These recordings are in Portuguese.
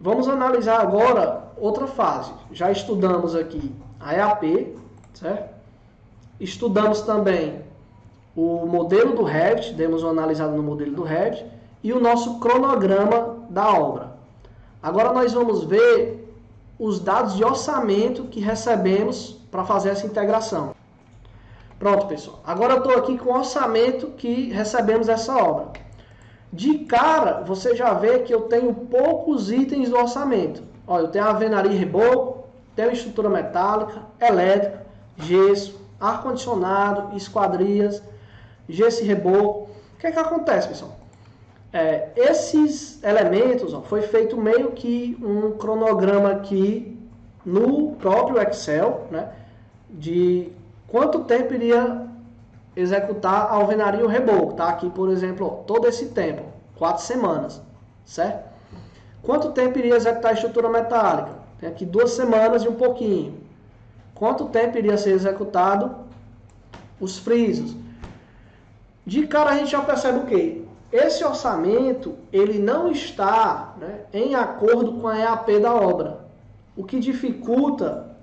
Vamos analisar agora outra fase. Já estudamos aqui a EAP, certo? Estudamos também o modelo do Revit, demos uma analisada no modelo do Revit, e o nosso cronograma da obra. Agora nós vamos ver os dados de orçamento que recebemos para fazer essa integração. Pronto, pessoal. Agora eu estou aqui com o orçamento que recebemos essa obra. De cara, você já vê que eu tenho poucos itens do orçamento. Olha, eu tenho alvenaria e reboco, tenho estrutura metálica, elétrica, gesso, ar-condicionado, esquadrias, gesso e reboco. O que é que acontece, pessoal? Esses elementos, foi feito meio que um cronograma aqui no próprio Excel, né, de quanto tempo iria executar a alvenaria e o reboco. Tá aqui, por exemplo, todo esse tempo, 4 semanas, certo? Quanto tempo iria executar a estrutura metálica? Tem aqui 2 semanas e um pouquinho. Quanto tempo iria ser executado os frisos? De cara a gente já percebe o quê? Esse orçamento, ele não está, né, em acordo com a EAP da obra, o que dificulta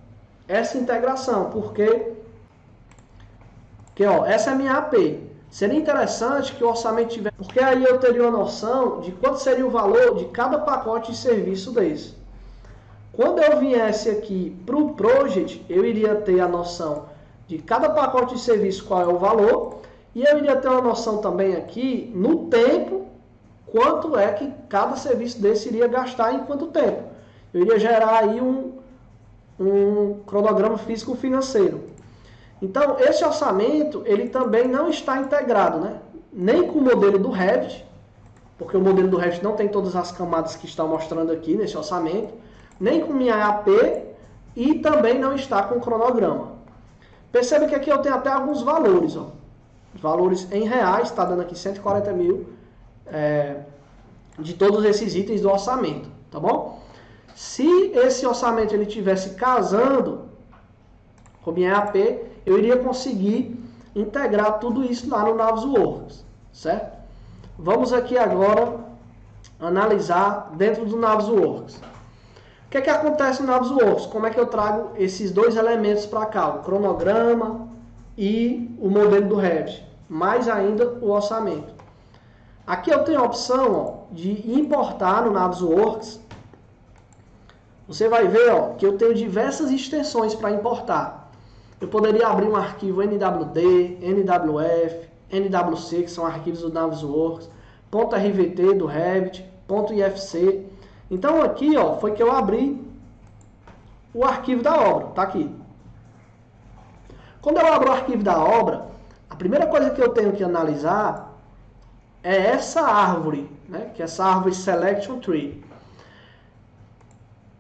essa integração, porque essa é a minha EAP. Seria interessante que o orçamento tivesse, porque aí eu teria uma noção de quanto seria o valor de cada pacote de serviço desse. Quando eu viesse aqui para o Project, eu iria ter a noção de cada pacote de serviço, qual é o valor, e eu iria ter uma noção também aqui, no tempo, quanto é que cada serviço desse iria gastar em quanto tempo. Eu iria gerar aí um cronograma físico-financeiro. Então, esse orçamento, ele também não está integrado, né? Nem com o modelo do Revit, porque o modelo do Revit não tem todas as camadas que estão mostrando aqui nesse orçamento, nem com minha EAP e também não está com o cronograma. Percebe que aqui eu tenho até alguns valores, ó. Os valores em reais, está dando aqui 140 mil de todos esses itens do orçamento, tá bom? Se esse orçamento ele tivesse casando com minha EAP, eu iria conseguir integrar tudo isso lá no Navisworks, certo? Vamos aqui agora analisar dentro do Navisworks. O que é que acontece no Navisworks? Como é que eu trago esses dois elementos para cá? O cronograma e o modelo do Revit. Mais ainda o orçamento. Aqui eu tenho a opção de importar no Navisworks. Você vai ver que eu tenho diversas extensões para importar. Eu poderia abrir um arquivo NWD, NWF, NWC, que são arquivos do Navisworks, .rvt do Revit, .ifc. Então aqui foi que eu abri o arquivo da obra, tá aqui. Quando eu abro o arquivo da obra, a primeira coisa que eu tenho que analisar é essa árvore, né, que é essa árvore Selection Tree.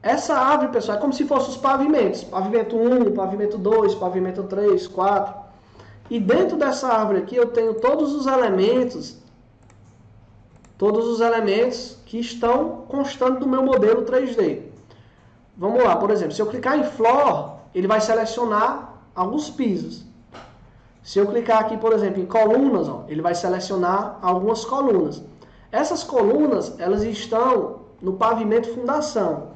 Essa árvore, pessoal, é como se fossem os pavimentos. Pavimento 1, pavimento 2, pavimento 3, 4. E dentro dessa árvore aqui eu tenho todos os elementos que estão constando do meu modelo 3D. Vamos lá, por exemplo, se eu clicar em Floor, ele vai selecionar alguns pisos. Se eu clicar aqui, por exemplo, em colunas, ele vai selecionar algumas colunas. Essas colunas, elas estão no pavimento fundação.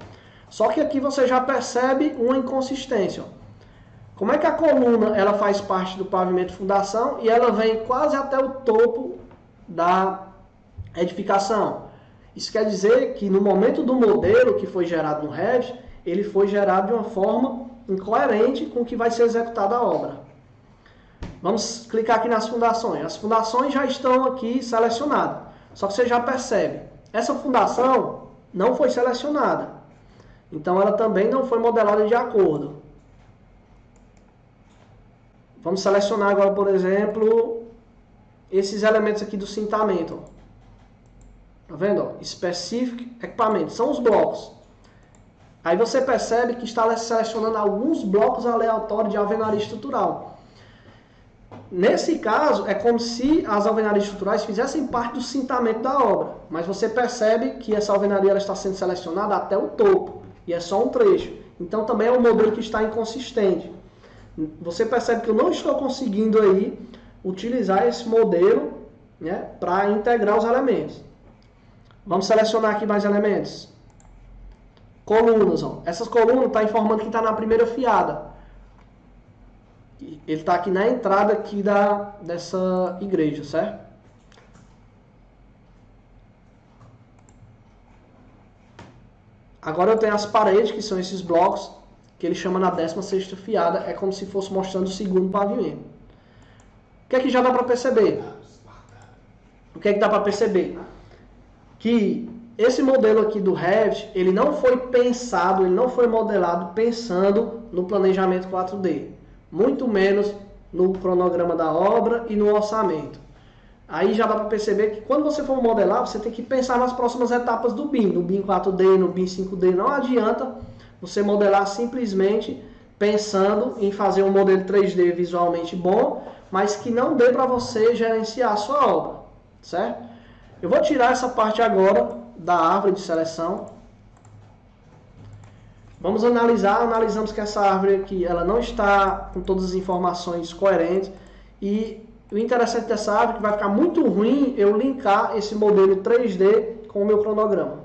Só que aqui você já percebe uma inconsistência. Como é que a coluna ela faz parte do pavimento fundação e ela vem quase até o topo da edificação? Isso quer dizer que no momento do modelo que foi gerado no Revit, ele foi gerado de uma forma incoerente com o que vai ser executada a obra. Vamos clicar aqui nas fundações. As fundações já estão aqui selecionadas. Só que você já percebe, essa fundação não foi selecionada. Então ela também não foi modelada de acordo. Vamos selecionar agora, por exemplo, esses elementos aqui do cintamento. Tá vendo? Specific Equipment, são os blocos. Aí você percebe que está selecionando alguns blocos aleatórios de alvenaria estrutural. Nesse caso, é como se as alvenarias estruturais fizessem parte do cintamento da obra. Mas você percebe que essa alvenaria ela está sendo selecionada até o topo. E é só um trecho. Então também é um modelo que está inconsistente. Você percebe que eu não estou conseguindo aí utilizar esse modelo, né, para integrar os elementos. Vamos selecionar aqui mais elementos. Colunas, ó. Essas colunas estão informando que está na primeira fiada. Ele está aqui na entrada aqui dessa igreja, certo? Agora eu tenho as paredes, que são esses blocos, que ele chama na 16ª fiada. É como se fosse mostrando o segundo pavimento. O que é que já dá para perceber? O que é que dá para perceber? Que esse modelo aqui do Revit, ele não foi pensado, ele não foi modelado pensando no planejamento 4D. Muito menos no cronograma da obra e no orçamento. Aí já dá para perceber que quando você for modelar, você tem que pensar nas próximas etapas do BIM. No BIM 4D, no BIM 5D. Não adianta você modelar simplesmente pensando em fazer um modelo 3D visualmente bom, mas que não dê para você gerenciar a sua obra, certo? Eu vou tirar essa parte agora da árvore de seleção. Vamos analisar. Analisamos que essa árvore aqui ela não está com todas as informações coerentes. E o interessante dessa árvore é que vai ficar muito ruim eu linkar esse modelo 3D com o meu cronograma.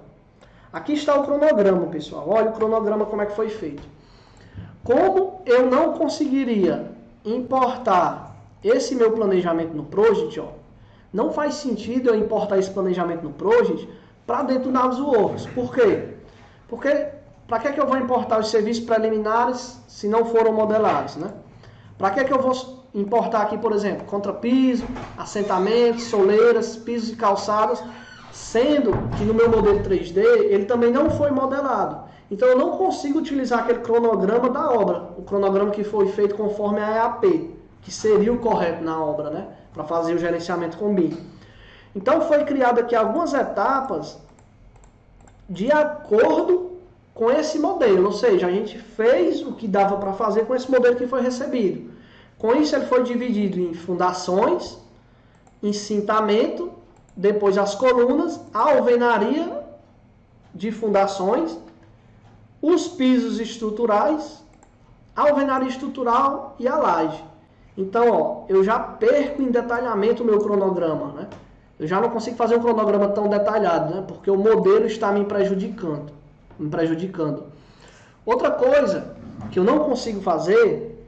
Aqui está o cronograma, pessoal. Olha o cronograma como é que foi feito. Como eu não conseguiria importar esse meu planejamento no Project, ó, não faz sentido eu importar esse planejamento no Project para dentro do Navisworks. Por quê? Porque para que eu vou importar os serviços preliminares se não foram modelados, né? Para que eu vou importar aqui, por exemplo, contrapiso, assentamentos, soleiras, pisos e calçadas, sendo que no meu modelo 3D ele também não foi modelado. Então eu não consigo utilizar aquele cronograma da obra, o cronograma que foi feito conforme a EAP, que seria o correto na obra, né? Para fazer o gerenciamento com BIM. Então foi criado aqui algumas etapas de acordo com esse modelo, ou seja, a gente fez o que dava para fazer com esse modelo que foi recebido. Com isso ele foi dividido em fundações, em cintamento, depois as colunas, a alvenaria de fundações, os pisos estruturais, a alvenaria estrutural e a laje. Então, ó, eu já perco em detalhamento o meu cronograma, né? Eu já não consigo fazer um cronograma tão detalhado, né? Porque o modelo está me prejudicando. Outra coisa que eu não consigo fazer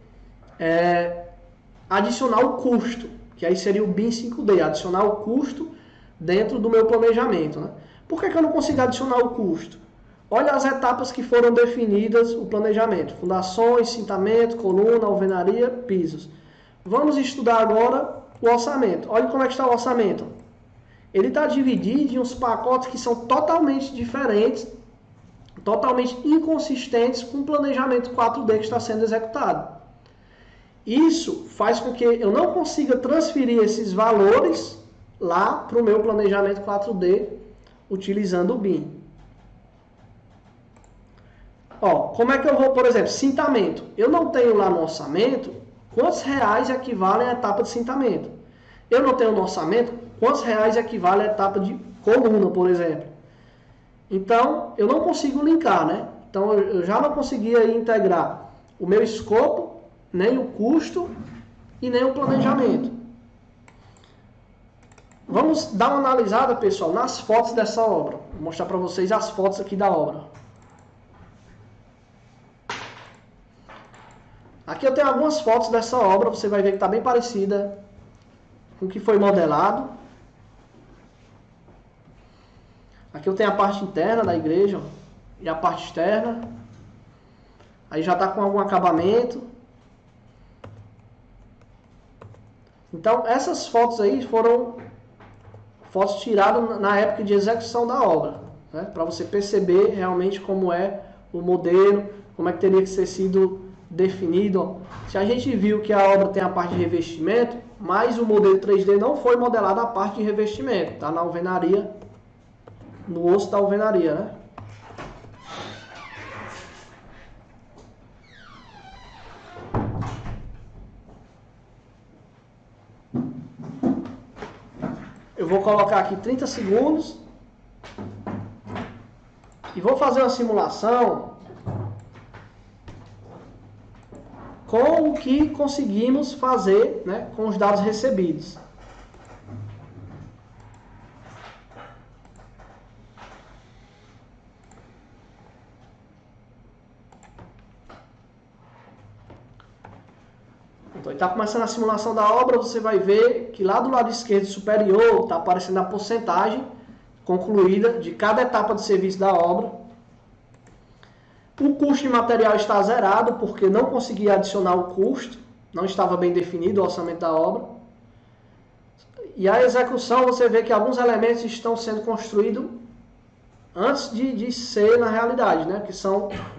é adicionar o custo, que aí seria o BIM 5D, adicionar o custo dentro do meu planejamento, né? Por que eu não consigo adicionar o custo? Olha as etapas que foram definidas o planejamento: fundações, cintamento, coluna, alvenaria, pisos. Vamos estudar agora o orçamento. Olha como é que está o orçamento. Ele está dividido em uns pacotes que são totalmente diferentes, totalmente inconsistentes com o planejamento 4D que está sendo executado. Isso faz com que eu não consiga transferir esses valores lá para o meu planejamento 4D utilizando o BIM. Ó, como é que eu vou, por exemplo, cintamento? Eu não tenho lá no orçamento quantos reais equivalem à etapa de cintamento. Eu não tenho no orçamento quantos reais equivale à etapa de coluna, por exemplo. Então, eu não consigo linkar, né? Então, eu já não conseguia integrar o meu escopo, nem o custo e nem o planejamento. Vamos dar uma analisada, pessoal, nas fotos dessa obra. Vou mostrar para vocês as fotos aqui da obra. Aqui eu tenho algumas fotos dessa obra, você vai ver que está bem parecida com o que foi modelado. Aqui eu tenho a parte interna da igreja, ó, e a parte externa. Aí já está com algum acabamento. Então essas fotos aí foram fotos tiradas na época de execução da obra, né? Para você perceber realmente como é o modelo, como é que teria que ser sido definido. Ó. Se a gente viu que a obra tem a parte de revestimento, mas o modelo 3D não foi modelado a parte de revestimento, está na alvenaria, no osso da alvenaria, né? Eu vou colocar aqui 30 segundos e vou fazer uma simulação com o que conseguimos fazer, né, com os dados recebidos. Então, está começando a simulação da obra, você vai ver que lá do lado esquerdo superior está aparecendo a porcentagem concluída de cada etapa de serviço da obra. O custo de material está zerado, porque não consegui adicionar o custo, não estava bem definido o orçamento da obra. E a execução, você vê que alguns elementos estão sendo construídos antes de ser na realidade, né? Que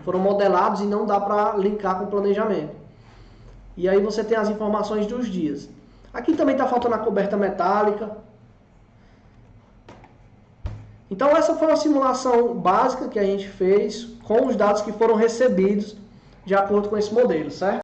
foram modelados e não dá para linkar com o planejamento. E aí você tem as informações dos dias. Aqui também está faltando a coberta metálica. Então essa foi uma simulação básica que a gente fez com os dados que foram recebidos de acordo com esse modelo, certo?